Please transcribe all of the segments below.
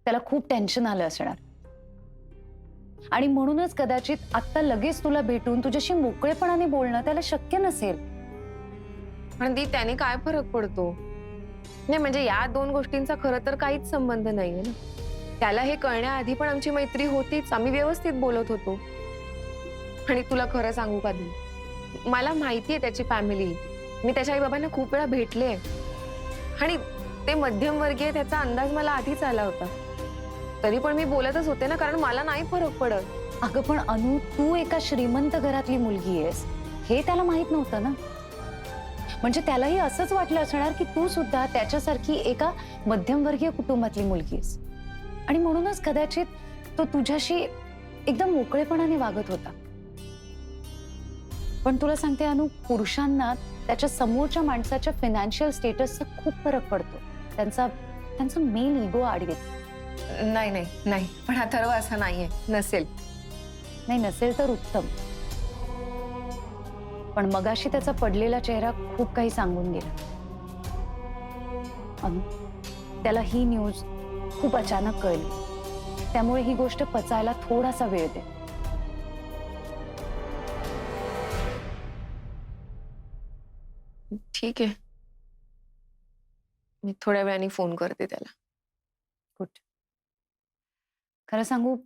त्याला खूप टेन्शन आलं असणार आणि म्हणूनच कदाचित आता लगेच तुला भेटून तुझ्याशी मोकळेपणाने बोलणं त्याला शक्य नसेल. पण ती त्याने काय फरक पडतो? नाही म्हणजे या दोन गोष्टींचा खरं तर काहीच संबंध नाहीये ना. त्याला हे कळण्याआधी पण आमची मैत्री होतीच, आम्ही व्यवस्थित बोलत होतो. आणि तुला खरं सांगू का दी, मला माहितीये त्याची फॅमिली, मी त्याच्या आई बाबांना खूप वेळा भेटले आणि ते मध्यमवर्गीय त्याचा अंदाज मला आधीच आला होता. तरी पण मी बोलतच होते ना, कारण मला नाही फरक पडत. अगं पण अनु, तू एका श्रीमंत घरातली मुलगी आहेस हे त्याला माहित नव्हतं ना. म्हणजे त्यालाही असंच वाटलं असणार की तू सुद्धा त्याच्यासारखी एका मध्यमवर्गीय कुटुंबातली मुलगी आहेस आणि म्हणूनच कदाचित तो तुझ्याशी एकदम मोकळेपणाने वागत होता. पण तुला सांगते अनु, पुरुषांना त्याच्या समोरच्या माणसाच्या फायनान्शियल स्टेटसचा खूप फरक पडतो. त्यांचा मेन इगो आड येतो. नाही नाही नाही, पण अथर्व असं नाहीये, नसेल. नाही, नसेल तर उत्तम. पण मगाशी त्याचा पडलेला चेहरा खूप काही सांगून गेला. अनु, त्याला ही न्यूज खूप अचानक कळली, त्यामुळे ही गोष्ट पचायला थोडासा वेळ दे. ठीक आहे, मी थोड्या वेळाने फोन करते त्याला. गुड. खरं सांगू,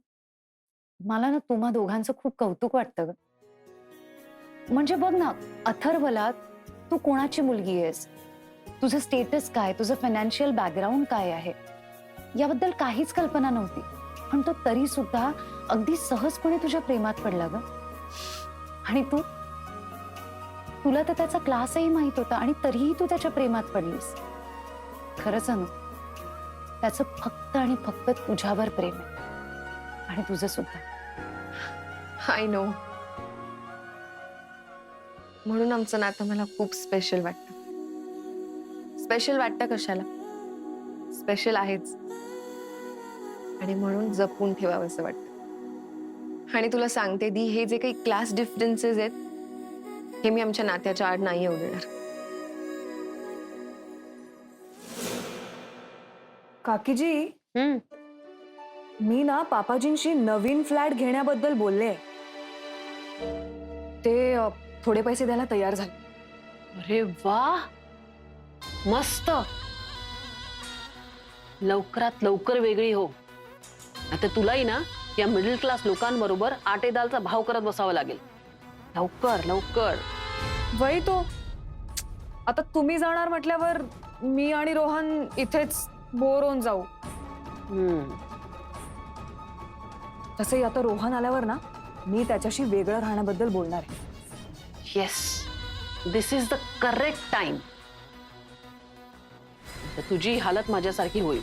मला ना तुम्हा दोघांचं खूप कौतुक वाटतं ग. म्हणजे बघ ना, अथर्वला तू कोणाची मुलगी आहेस, तुझं स्टेटस काय, तुझं फायनान्शियल बॅकग्राऊंड काय आहे याबद्दल काहीच कल्पना नव्हती, पण तो तरी सुद्धा अगदी सहजपणे तुझ्या प्रेमात पडला ग. आणि तुला तर त्याचा क्लासही माहित होता आणि तरीही तू त्याच्या प्रेमात पडलीस. खरंच अनु, त्याचं फक्त आणि फक्त तुझ्यावर प्रेम आहे आणि तुझं सुद्धा. I know. म्हणून आमचं नातं मला खूप स्पेशल वाटतं. स्पेशल वाटतं कशाला, स्पेशल आहेच आणि म्हणून जपून ठेवावं असं वाटतं. आणि तुला सांगते दी, हे जे काही क्लास डिफरन्सेस आहेत हे मी आमच्या नात्याच्या आड नाही येऊ देणार. काकीजी, मी ना पापाजींशी नवीन फ्लॅट घेण्याबद्दल बोलले. ते थोडे पैसे द्यायला तयार झाले. अरे वा, मस्त. लवकरात लवकर वेगळी हो, आता तुलाही ना या मिडल क्लास लोकांबरोबर आटे दालचा भाव करत बसावं लागेल. लवकर लवकर. वही तो, आता तुम्ही जाणार म्हटल्यावर मी आणि रोहन इथेच बोर होऊन जाऊ. तसंही आता रोहन आल्यावर ना मी त्याच्याशी वेगळं राहण्याबद्दल बोलणार आहे. Yes, this is the correct time. तुझी हालत माझ्यासारखी होईल.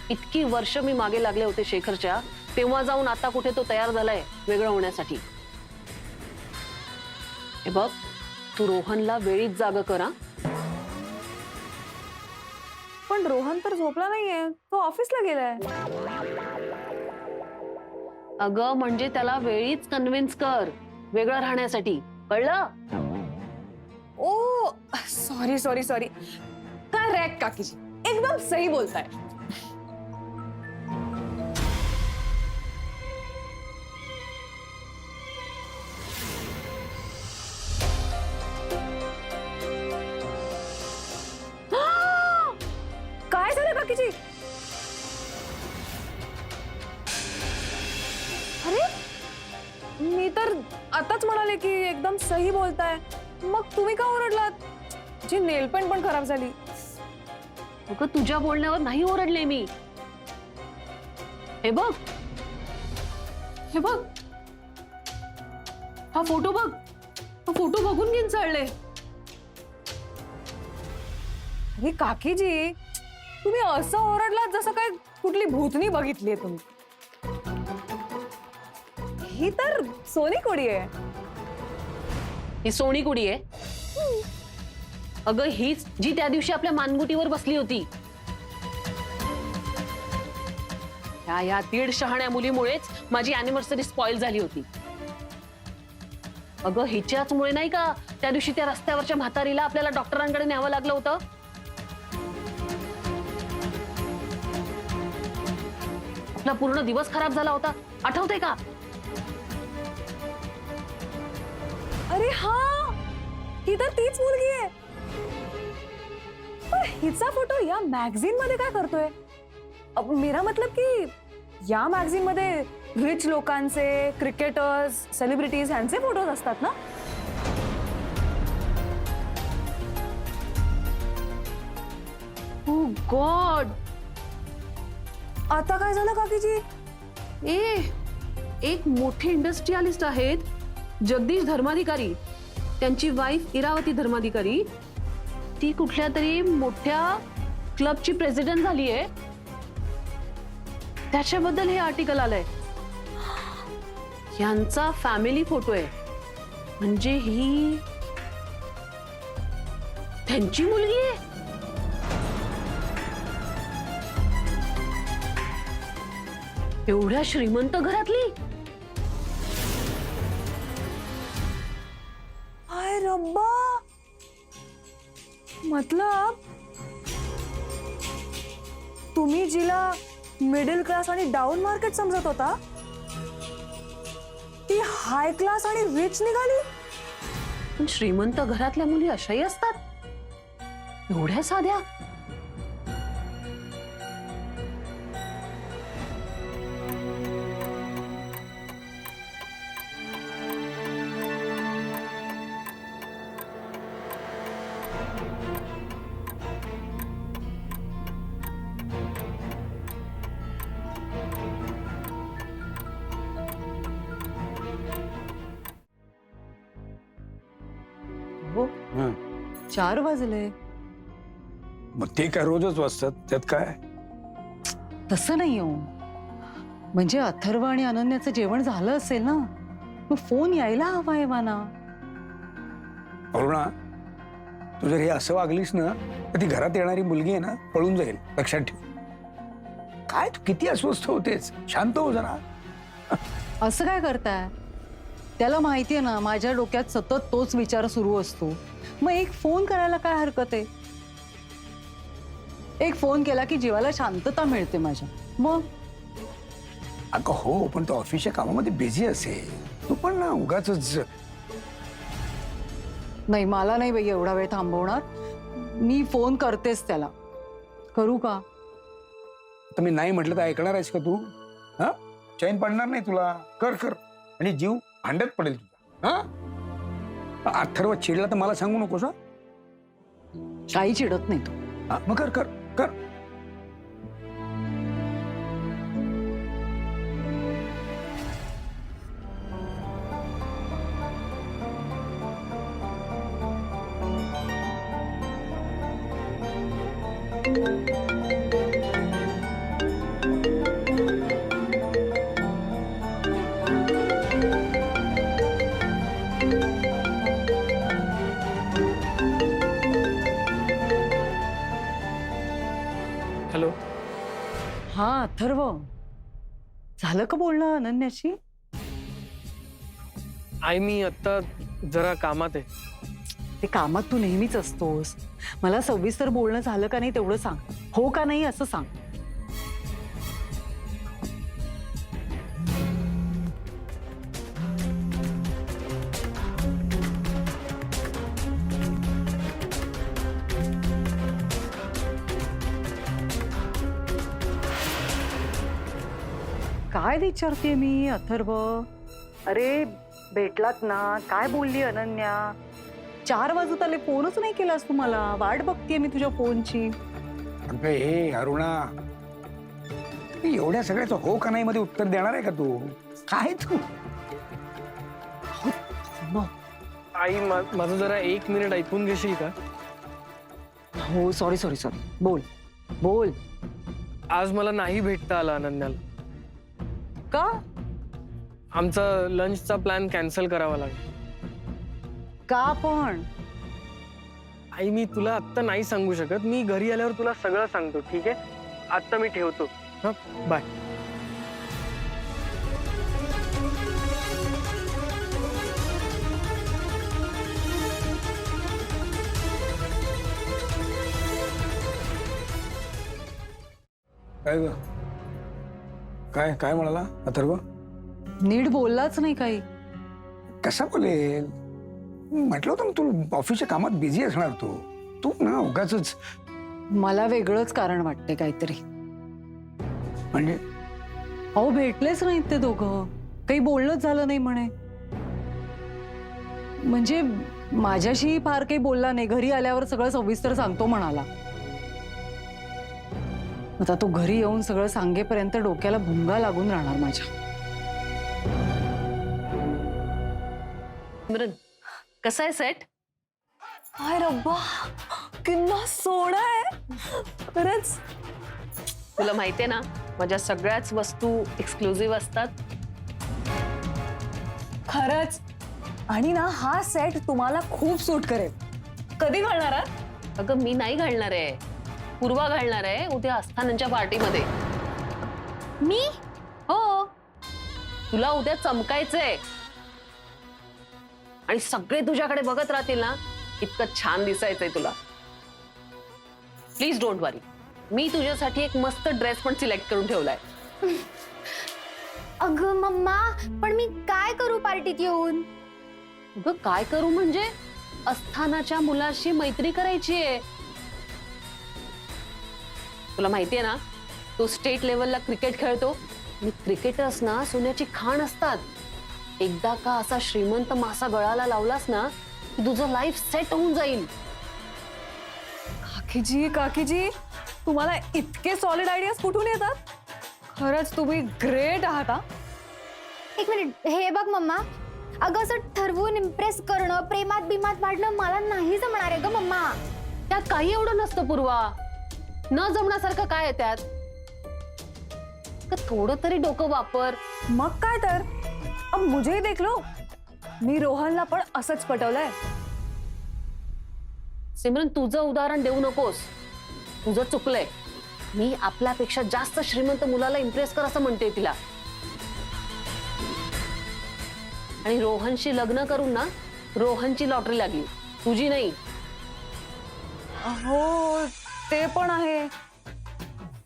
इतकी वर्ष मी मागे लागले होते शेखरच्या, तेव्हा जाऊन आता कुठे तो तयार झालाय वेगळं होण्यासाठी. हे बघ, तू रोहनला वेळीच जाग करा. पण रोहन तर झोपला नाहीये, तो ऑफिसला गेलाय. अगं म्हणजे त्याला वेळीच कन्व्हिन्स कर वेगळं राहण्यासाठी, कळलं? ओ सॉरी सॉरी सॉरी, करेक्ट काकीजी, एकदम सही बोलताय. काय झालं काकीजी? अरे, मी तर आताच म्हणाले की एकदम सही बोलताय, मग तुम्ही का ओरडलात? जी नेल पेंट पण खराब झाली. अगं तुझ्या बोलण्यावर नाही ओरडले मी. हे बघ, हे बघ, हा फोटो बघ, हा फोटो बघून घेऊन चालले. अरे काकीजी, तुम्ही असं ओरडलात जसं काय कुठली भूतनी बघितलीये तुम्ही. ही तर सोनी कोडी आहे. ही सोनी कुडी आहे? अगं हीच जी त्या दिवशी आपल्या मानगुटीवर बसली होती. या दीड शहाण्या मुलीमुळेच माझी अॅनिव्हर्सरी स्पॉइल झाली होती. अगं हिच्याचमुळे नाही का त्या दिवशी त्या रस्त्यावरच्या म्हातारीला आपल्याला डॉक्टरांकडे न्यावं लागलं होतं. आपला पूर्ण दिवस खराब झाला होता, आठवतंय का? अरे हा, ही तर तीच मुलगी आहे. पण हिचा फोटो या मॅगझिन मध्ये काय करतोय? मेरा मतलब की या मॅगझिन मध्ये रिच लोकांचे, क्रिकेटर्स, सेलिब्रिटीज यांचे फोटोज असतात ना? ओ गॉड. आता काय झालं काकीजी? एक मोठे इंडस्ट्रियलिस्ट आहेत, जगदीश धर्माधिकारी. त्यांची वाईफ इरावती धर्माधिकारी, ती कुठल्या तरी मोठ्या क्लबची प्रेसिडेंट झाली आहे. त्याच्याबद्दल हे आर्टिकल आलंय. यांचा फॅमिली फोटो आहे. म्हणजे ही त्यांची मुलगी आहे. एवढ्या श्रीमंत घरातली. हाय रब्बा, मतलब तुम्ही जिला मिडल क्लास आणि डाऊन मार्केट समजत होता, ती हाय क्लास आणि रिच निघाली. पण श्रीमंत घरातल्या मुली अशाही असतात, एवढ्या साध्या. हो, हं. 4 वाजले. मग ते काय रोजच वाजतात, त्यात काय? तसं नाही हो. म्हणजे अथर्व आणि अनन्याचं जेवण झालं असेल ना, मग फोन यायला हवा आहे वाना. अरुणा, तू जर हे असं वागलीस ना, तर ती घरात येणारी मुलगी आहे ना, पळून जाईल. लक्षात ठेव. काय तू किती अस्वस्थ होतेस, शांत हो जरा. असं काय करताय? त्याला माहितीये ना, माझ्या डोक्यात सतत तोच विचार सुरू असतो. मग एक फोन करायला काय हरकत आहे? एक फोन केला की जीवाला शांतता मिळते माझ्या. मग अगं हो, पण तो ऑफिसच्या कामामध्ये बिझी असेल. तू पण ना उगाचच. नाही, मला नाही बाई एवढा वेळ थांबवणार. मी फोन करतेच त्याला. करू का? तर मी नाही म्हटलं तर ऐकणार आहेस का तू? हा, चैन पडणार नाही तुला. कर कर, आणि जीव भांड्यात पडेल तुझा. हा, अथर्व चिडला तर मला सांगू नकोस. हा, काही चिडत नाही तू. हा, मग कर कर कर. हॅलो. हा अथर्व, झालं का बोलणं अनन्याशी? आई मी आत्ता जरा कामात आहे. ते कामात तू नेहमीच असतोस. मला सविस्तर बोलणं झालं का नाही तेवढं सांग. हो का नाही असं सांग. काय विचारते मी अथर्व? अरे भेटलात ना, काय बोलली अनन्या? 4 वाजत आले, फोनच नाही केलास तू मला. वाट बघतेय मी तुझ्या फोनची. अगं हे अरुणा, एवढ्या सगळ्याचं हो का नाही मध्ये उत्तर देणार आहे का तू? काय तू? आई माझं जरा 1 मिनिट ऐकून घेशील का? हो, सॉरी सॉरी सॉरी. बोल बोल. आज मला नाही भेटता आलं अनन्याला. का? आमचा लंचचा प्लॅन कॅन्सल करावा लागला. का पण? आई मी तुला आत्ता नाही सांगू शकत. मी घरी आल्यावर तुला सगळं सांगतो, ठीक आहे? आत्ता मी ठेवतो. हा, बाय. काय ग? काय काय म्हणाला अथर्व? नीट बोललाच नाही काही. कसा बोलेल? म्हटलं होतं ना तू ऑफिसच्या कामात बिझी असणार तू ना उगाच. मला वेगळंच कारण वाटते काहीतरी. म्हणजे अहो भेटलेच नाहीत ते दोघं, काही बोलणंच झालं नाही म्हणे. म्हणजे माझ्याशी फार काही बोलला नाही. घरी आल्यावर सगळं सविस्तर सांगतो म्हणाला. आता तो घरी येऊन सगळं सांगेपर्यंत डोक्याला भुंगा लागून राहणार माझ्या. सिमरन कसा आहे सेट? हाय रब्बा, किन्ना सोडा आहे खरंच. तुला माहितीये ना माझ्या सगळ्याच वस्तू एक्सक्लुझिव्ह असतात. खरंच. आणि ना हा सेट तुम्हाला खूप सूट करेल. कधी घालणार आहात? अगं मी नाही घालणार आहे, पूर्वा घालणार आहे उद्या अस्थानांच्या पार्टीमध्ये. मी हो, तुला उद्या चमकायचंय आणि सगळे तुझ्याकडे बघत राहतील ना, इतकं छान दिसायचंय तुला. प्लीज डोंट वरी, मी तुझ्यासाठी एक मस्त ड्रेस पण सिलेक्ट करून ठेवलाय. अगं मम्मा, पण मी काय करू पार्टीत येऊन? अगं काय करू म्हणजे अस्थानाच्या मुलाशी मैत्री करायची आहे. तुला माहितीये ना तो स्टेट लेवलला क्रिकेट खेळतो. आणि क्रिकेटर्स ना सोन्याची खाण असतात. एकदा का असा श्रीमंत मासा गळाला लावलास ना की तुझं लाईफ सेट होऊन जाईल. काकीजी तुम्हाला इतके सॉलिड आयडियाज कुठून येतात? खरंच तुम्ही ग्रेट आहात हा. एक मिनिट, हे बघ मम्मा, अगं असं ठरवून इम्प्रेस करणं, प्रेमात बिमात वाढणं मला नाही जमणार आहे ग मम्मा. त्यात काही एवढं नसतं पूर्वा. न जमण्यासारखं काय आहे त्यात? थोडं तरी डोकं वापर. मग काय तर. अब मुझे देख लो, मी रोहनला पण असंच पटवलंय. सिमरन तुझं उदाहरण देऊ नकोस, तुझं चुकलंय. मी आपल्यापेक्षा जास्त श्रीमंत मुलाला इम्प्रेस कर असं म्हणते तिला. आणि रोहनशी लग्न करून ना रोहनची लॉटरी लागली, तुझी नाही. हो ते पण आहे.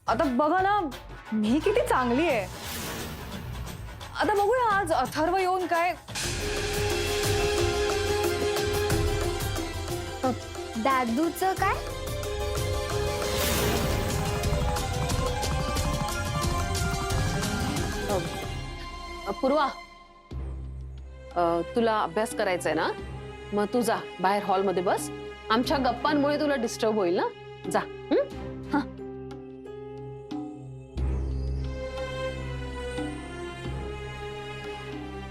आता बघा ना मी किती चांगली आहे. आता बघूया आज अथर्व येऊन काय. दादूचं काय? पूर्वा, तुला अभ्यास करायचा आहे ना, मग तू जा बाहेर हॉलमध्ये बस. आमच्या गप्पांमुळे तुला डिस्टर्ब होईल ना, जा.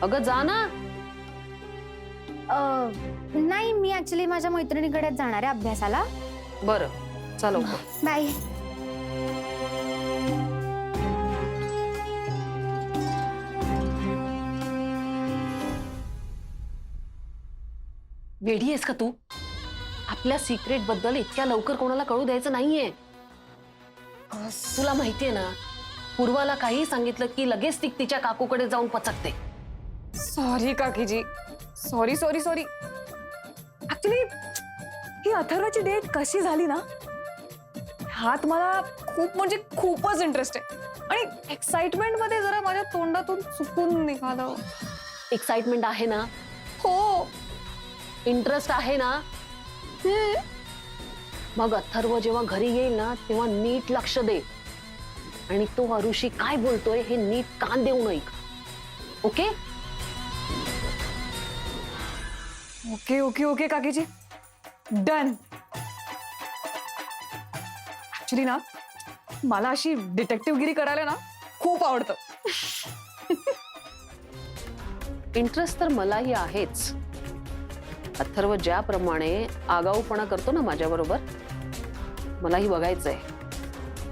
अगं जा ना. नाही, मी ऍक्च्युली माझ्या मैत्रिणीकडेच जाणार आहे अभ्यासाला. बरं चलो. बाय. वेडी आहेस का तू? आपल्या सिक्रेट बद्दल इतक्या लवकर कोणाला कळू द्यायचं नाहीये. तुला माहितीये ना पूर्वाला काही सांगितलं की लगेच ती तिच्या काकूकडे जाऊन पचकते. सॉरी काकीजी, सॉरी सॉरी सॉरी. ऍक्च्युली ही अथर्वची डेट कशी झाली ना, ह्यात मला खूप म्हणजे खूपच इंटरेस्ट आहे. आणि एक्साइटमेंट मध्ये जरा माझ्या तोंडातून चुकून निघालं. एक्साइटमेंट आहे ना? हो. इंटरेस्ट आहे ना? मग अथर्व जेव्हा घरी येईल ना तेव्हा नीट लक्ष दे आणि तो अरुषी काय बोलतोय हे नीट कान देऊन ऐक. ओके ओके ओके ओके काकीजी, डन. ऍक्च्युली ना मला अशी डिटेक्टिव्हगिरी करायला ना खूप आवडतं. इंटरेस्ट तर मलाही आहेच. अथर्व ज्याप्रमाणे आगाऊपणा करतो ना माझ्या बरोबर, मलाही बघायचंय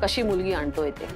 कशी मुलगी आणतोय ते.